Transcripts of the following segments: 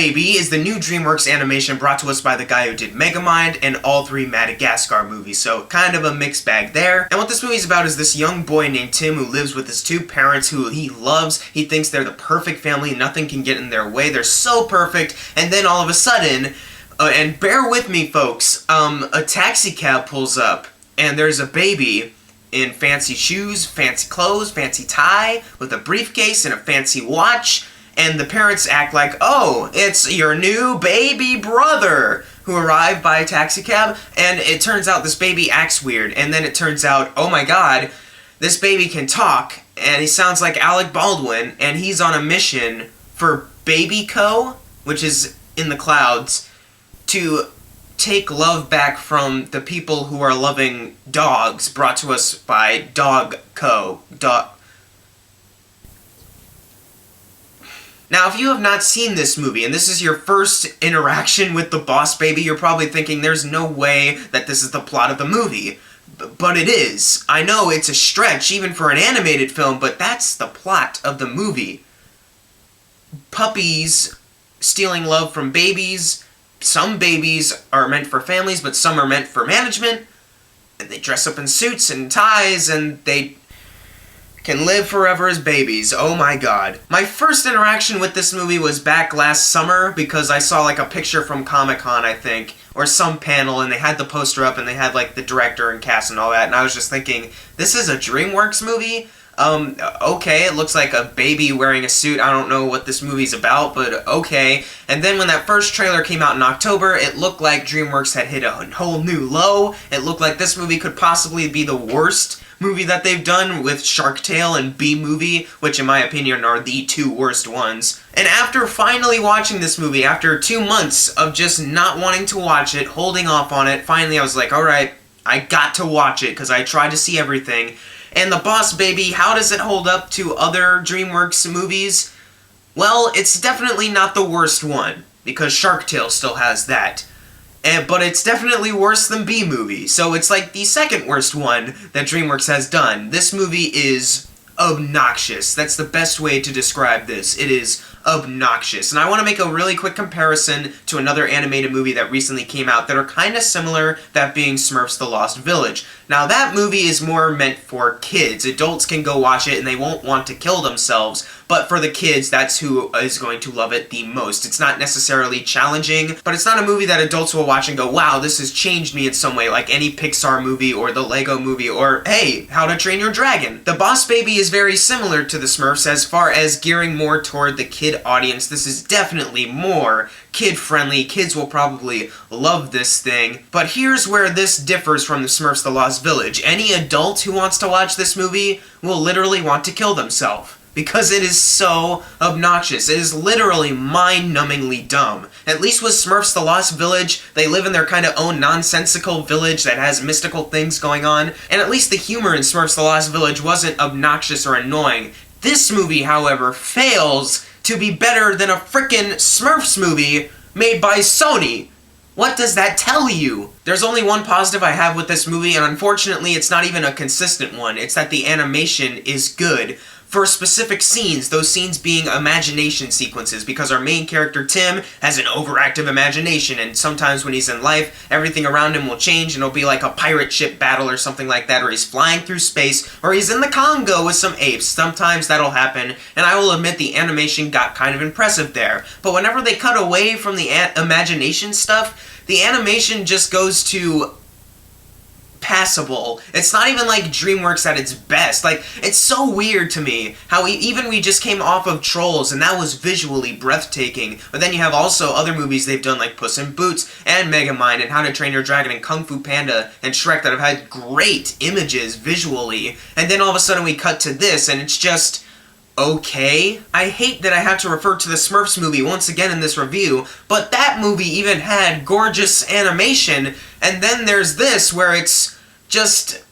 Baby is the new DreamWorks animation brought to us by the guy who did Megamind and all 3 Madagascar movies, so kind of a mixed bag there. And what this movie's about is this young boy named Tim who lives with his 2 parents who he loves. He thinks they're the perfect family, nothing can get in their way, they're so perfect, and then all of a sudden, and bear with me folks, a taxi cab pulls up, and there's a baby in fancy shoes, fancy clothes, fancy tie, with a briefcase and a fancy watch, and the parents act like, oh, it's your new baby brother who arrived by a taxi cab, and it turns out this baby acts weird, and then it turns out, oh my god, this baby can talk, and he sounds like Alec Baldwin, and he's on a mission for Baby Co., which is in the clouds, to take love back from the people who are loving dogs, brought to us by Dog Co. Now, if you have not seen this movie, and this is your first interaction with the Boss Baby, you're probably thinking there's no way that this is the plot of the movie. But it is. I know it's a stretch, even for an animated film, but that's the plot of the movie. Puppies stealing love from babies. Some babies are meant for families, but some are meant for management. And they dress up in suits and ties, and they can live forever as babies. Oh my god. My first interaction with this movie was back last summer, because I saw like a picture from Comic-Con, I think, or some panel, and they had the poster up, and they had like the director and cast and all that, and I was just thinking, this is a DreamWorks movie? Okay, it looks like a baby wearing a suit. I don't know what this movie's about, but okay. And then when that first trailer came out in October, it looked like DreamWorks had hit a whole new low. It looked like this movie could possibly be the worst movie that they've done, with Shark Tale and B-Movie, which in my opinion are the 2 worst ones. And after finally watching this movie, after 2 months of just not wanting to watch it, holding off on it, finally I was like, alright, I got to watch it, because I tried to see everything. And The Boss Baby, how does it hold up to other DreamWorks movies? Well, it's definitely not the worst one, because Shark Tale still has that. But it's definitely worse than B-Movie, so it's like the second worst one that DreamWorks has done. This movie is obnoxious. That's the best way to describe this. It is obnoxious. And I want to make a really quick comparison to another animated movie that recently came out that are kind of similar, that being Smurfs: The Lost Village. Now that movie is more meant for kids. Adults can go watch it and they won't want to kill themselves, but for the kids, that's who is going to love it the most. It's not necessarily challenging, but it's not a movie that adults will watch and go, wow, this has changed me in some way, like any Pixar movie or the Lego movie or, hey, How to Train Your Dragon. The Boss Baby is very similar to the Smurfs as far as gearing more toward the kid audience. This is definitely more kid-friendly. Kids will probably love this thing. But here's where this differs from the Smurfs: The Lost Village. Any adult who wants to watch this movie will literally want to kill themselves, because it is so obnoxious. It is literally mind-numbingly dumb. At least with Smurfs: The Lost Village, they live in their kind of own nonsensical village that has mystical things going on, and at least the humor in Smurfs: The Lost Village wasn't obnoxious or annoying. This movie, however, fails to be better than a frickin' Smurfs movie made by Sony. What does that tell you? There's only one positive I have with this movie, and unfortunately it's not even a consistent one. It's that the animation is good for specific scenes, those scenes being imagination sequences, because our main character, Tim, has an overactive imagination, and sometimes when he's in life, everything around him will change, and it'll be like a pirate ship battle or something like that, or he's flying through space, or he's in the Congo with some apes. Sometimes that'll happen, and I will admit the animation got kind of impressive there. But whenever they cut away from the imagination stuff, the animation just goes to passable. It's not even like DreamWorks at its best. Like, it's so weird to me how we just came off of Trolls, and that was visually breathtaking, but then you have also other movies they've done like Puss in Boots and Megamind and How to Train Your Dragon and Kung Fu Panda and Shrek that have had great images visually, and then all of a sudden we cut to this and it's just okay. I hate that I have to refer to the Smurfs movie once again in this review, but that movie even had gorgeous animation, and then there's this where it's just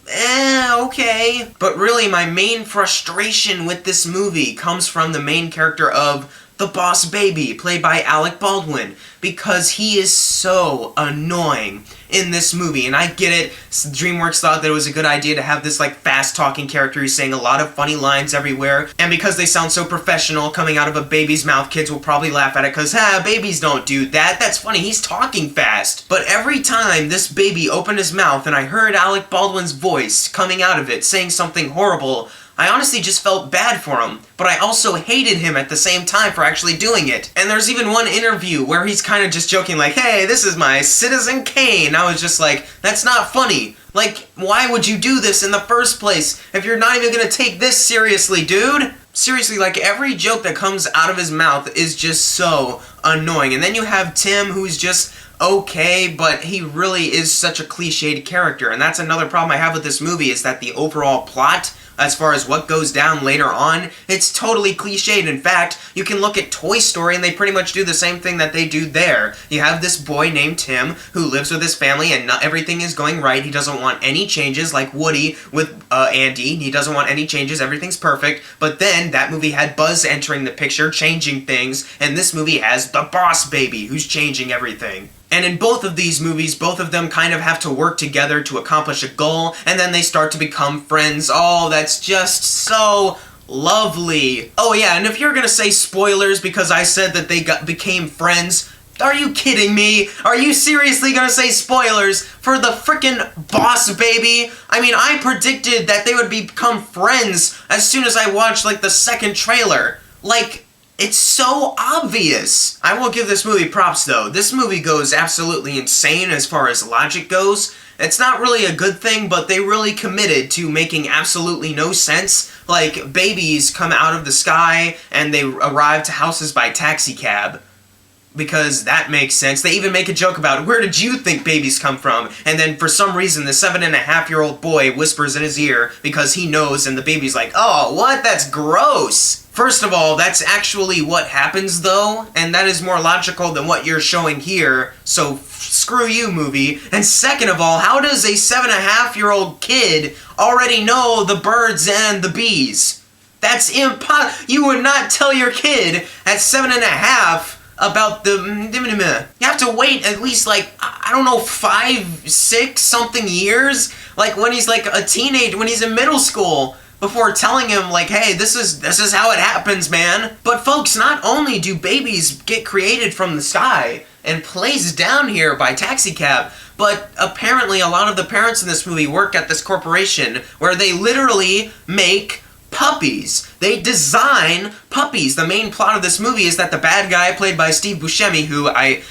okay. But really, my main frustration with this movie comes from the main character of the boss baby, played by Alec Baldwin, because he is so annoying in this movie. And I get it, DreamWorks thought that it was a good idea to have this like fast-talking character who's saying a lot of funny lines everywhere, and because they sound so professional coming out of a baby's mouth, kids will probably laugh at it because, babies don't do that, that's funny, he's talking fast. But every time this baby opened his mouth and I heard Alec Baldwin's voice coming out of it saying something horrible, I honestly just felt bad for him, but I also hated him at the same time for actually doing it. And there's even one interview where he's kind of just joking like, hey, this is my Citizen Kane. I was just like, that's not funny. Like, why would you do this in the first place if you're not even gonna take this seriously, dude? Seriously, like, every joke that comes out of his mouth is just so annoying. And then you have Tim, who's just okay, but he really is such a cliched character. And that's another problem I have with this movie, is that the overall plot, as far as what goes down later on, it's totally cliched. In fact, you can look at Toy Story and they pretty much do the same thing that they do there. You have this boy named Tim who lives with his family and not everything is going right. He doesn't want any changes, like Woody with Andy. He doesn't want any changes, everything's perfect. But then that movie had Buzz entering the picture, changing things, and this movie has the boss baby who's changing everything. And in both of these movies, both of them kind of have to work together to accomplish a goal, and then they start to become friends. Oh, that's just so lovely. Oh yeah, and if you're gonna say spoilers because I said that they became friends, are you kidding me? Are you seriously gonna say spoilers for the frickin' boss baby? I mean, I predicted that they would become friends as soon as I watched, like, the second trailer. Like, it's so obvious. I will give this movie props, though. This movie goes absolutely insane as far as logic goes. It's not really a good thing, but they really committed to making absolutely no sense. Like, babies come out of the sky and they arrive to houses by taxi cab. Because that makes sense. They even make a joke about, where did you think babies come from? And then for some reason the 7.5-year-old boy whispers in his ear because he knows, and the baby's like, oh, what? That's gross. First of all, that's actually what happens though, and that is more logical than what you're showing here, so screw you, movie. And second of all, how does a 7.5-year-old kid already know the birds and the bees? That's impossible. You would not tell your kid at 7.5 about the... You have to wait at least, like, I don't know, 5, 6 something years? Like, when he's like a teenager, when he's in middle school, before telling him, like, hey, this is how it happens, man. But folks, not only do babies get created from the sky and placed down here by taxicab, but apparently a lot of the parents in this movie work at this corporation where they literally make puppies. They design puppies. The main plot of this movie is that the bad guy, played by Steve Buscemi, who I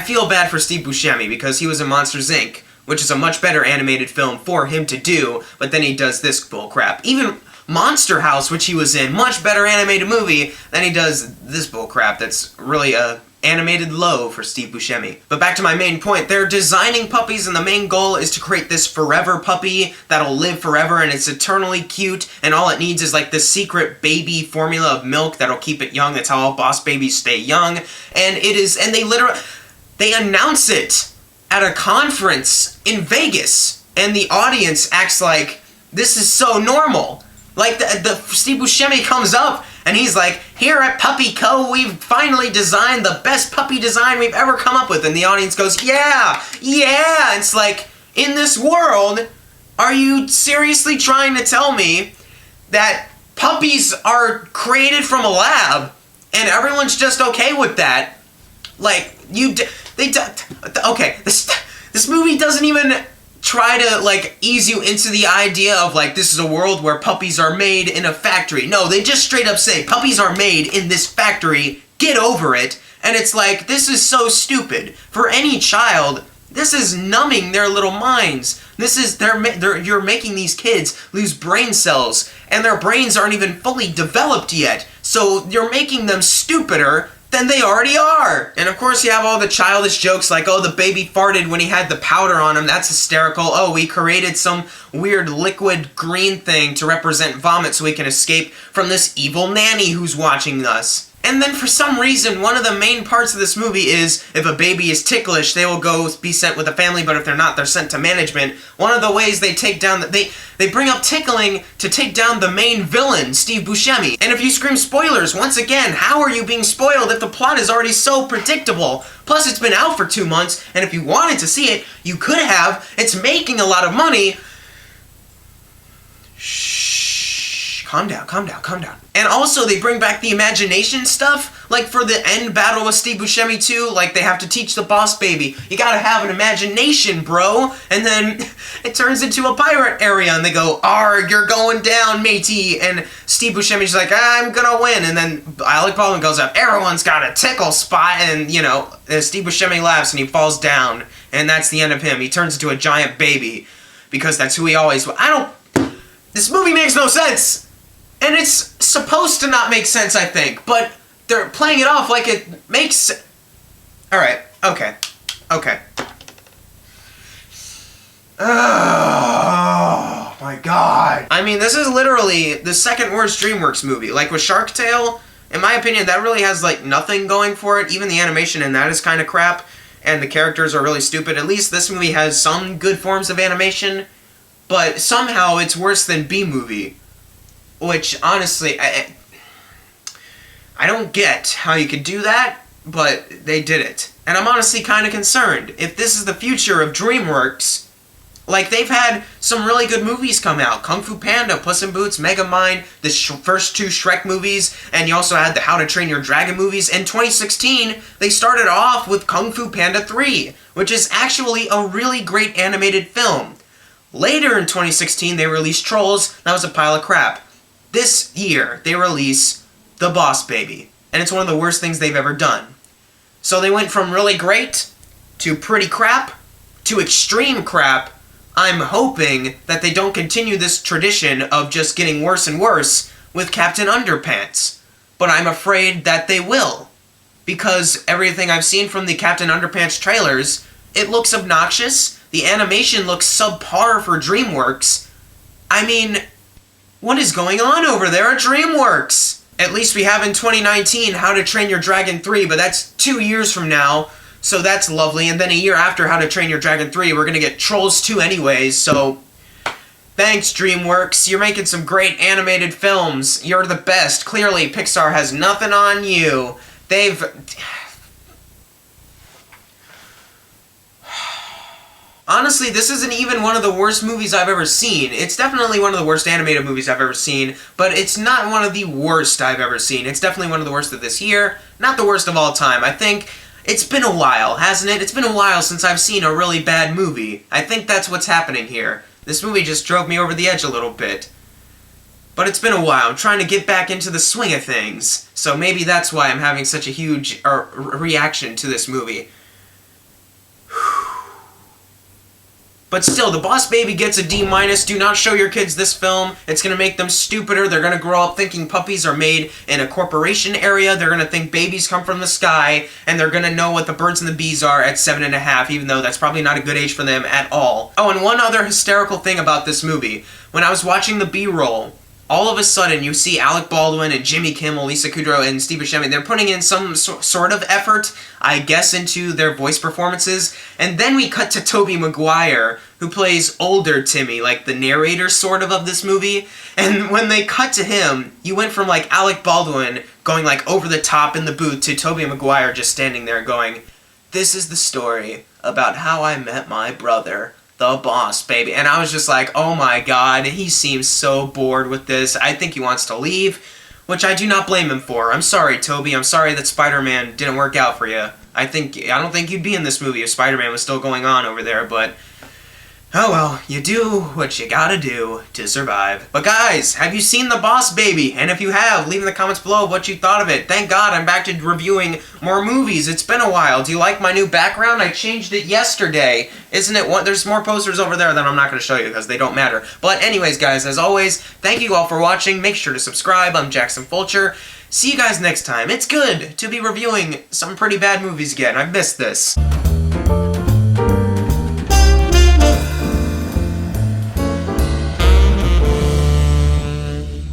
feel bad for Steve Buscemi because he was in Monsters, Inc., which is a much better animated film for him to do, but then he does this bullcrap. Even Monster House, which he was in, much better animated movie, then he does this bullcrap that's really a animated low for Steve Buscemi. But back to my main point, they're designing puppies and the main goal is to create this forever puppy that'll live forever and it's eternally cute and all it needs is like this secret baby formula of milk that'll keep it young. That's how all boss babies stay young. And they announce it at a conference in Vegas and the audience acts like this is so normal. Like the Steve Buscemi comes up and he's like, here at Puppy Co, we've finally designed the best puppy design we've ever come up with. And the audience goes, yeah. It's like, in this world, are you seriously trying to tell me that puppies are created from a lab and everyone's just okay with that? Like, okay, this movie doesn't even try to, like, ease you into the idea of, like, this is a world where puppies are made in a factory. No, they just straight up say, puppies are made in this factory, get over it. And it's like, this is so stupid. For any child, this is numbing their little minds. This is, you're making these kids lose brain cells, and their brains aren't even fully developed yet. So you're making them stupider than they already are. And of course you have all the childish jokes like, oh, the baby farted when he had the powder on him, that's hysterical. Oh, we created some weird liquid green thing to represent vomit so we can escape from this evil nanny who's watching us. And then for some reason, one of the main parts of this movie is if a baby is ticklish, they will go be sent with a family, but if they're not, they're sent to management. One of the ways they take down, they bring up tickling to take down the main villain, Steve Buscemi. And if you scream spoilers, once again, how are you being spoiled if the plot is already so predictable? Plus, it's been out for 2 months, and if you wanted to see it, you could have. It's making a lot of money. Shh. Calm down, calm down, calm down. And also, they bring back the imagination stuff. Like, for the end battle with Steve Buscemi 2, like, they have to teach the boss baby. You gotta have an imagination, bro. And then it turns into a pirate area, and they go, "Arg, you're going down, matey." And Steve Buscemi's like, "I'm gonna win." And then Alec Baldwin goes up, "Everyone's got a tickle spot." And, you know, Steve Buscemi laughs, and he falls down. And that's the end of him. He turns into a giant baby. Because that's who he always was. This movie makes no sense. And it's supposed to not make sense, I think, but they're playing it off like it makes... Alright, okay. Oh my god. I mean, this is literally the second worst DreamWorks movie. Like with Shark Tale, in my opinion, that really has like nothing going for it. Even the animation in that is kind of crap, and the characters are really stupid. At least this movie has some good forms of animation, but somehow it's worse than B-Movie. Which, honestly, I don't get how you could do that, but they did it. And I'm honestly kind of concerned. If this is the future of DreamWorks, like, they've had some really good movies come out. Kung Fu Panda, Puss in Boots, Megamind, the first 2 Shrek movies, and you also had the How to Train Your Dragon movies. In 2016, they started off with Kung Fu Panda 3, which is actually a really great animated film. Later in 2016, they released Trolls. That was a pile of crap. This year, they release The Boss Baby, and it's one of the worst things they've ever done. So they went from really great, to pretty crap, to extreme crap. I'm hoping that they don't continue this tradition of just getting worse and worse with Captain Underpants. But I'm afraid that they will. Because everything I've seen from the Captain Underpants trailers, it looks obnoxious, the animation looks subpar for DreamWorks. I mean... what is going on over there at DreamWorks? At least we have in 2019 How to Train Your Dragon 3, but that's 2 years from now, so that's lovely. And then a year after How to Train Your Dragon 3, we're gonna get Trolls 2 anyways, so... thanks, DreamWorks. You're making some great animated films. You're the best. Clearly, Pixar has nothing on you. They've... honestly, this isn't even one of the worst movies I've ever seen. It's definitely one of the worst animated movies I've ever seen, but it's not one of the worst I've ever seen. It's definitely one of the worst of this year, not the worst of all time. I think it's been a while, hasn't it? It's been a while since I've seen a really bad movie. I think that's what's happening here. This movie just drove me over the edge a little bit. But it's been a while. I'm trying to get back into the swing of things, so maybe that's why I'm having such a huge reaction to this movie. But still, The Boss Baby gets a D-. Do not show your kids this film. It's going to make them stupider. They're going to grow up thinking puppies are made in a corporation area. They're going to think babies come from the sky. And they're going to know what the birds and the bees are at 7.5, even though that's probably not a good age for them at all. Oh, and one other hysterical thing about this movie. When I was watching the B-roll, all of a sudden you see Alec Baldwin and Jimmy Kimmel, Lisa Kudrow, and Steve Buscemi. They're putting in some sort of effort, I guess, into their voice performances. And then we cut to Tobey Maguire, who plays older Timmy, like the narrator sort of this movie. And when they cut to him, you went from like Alec Baldwin going like over the top in the booth to Tobey Maguire just standing there going, "This is the story about how I met my brother, the boss baby." And I was just like, oh my god, he seems so bored with this. I think he wants to leave, which I do not blame him for. I'm sorry, Toby. I'm sorry that Spider-Man didn't work out for you. I don't think you'd be in this movie if Spider-Man was still going on over there, but oh well, you do what you gotta do to survive. But guys, have you seen The Boss Baby? And if you have, leave in the comments below what you thought of it. Thank God I'm back to reviewing more movies. It's been a while. Do you like my new background? I changed it yesterday. Isn't it one? There's more posters over there that I'm not going to show you because they don't matter. But anyways, guys, as always, thank you all for watching. Make sure to subscribe. I'm Jackson Fulcher. See you guys next time. It's good to be reviewing some pretty bad movies again. I've missed this.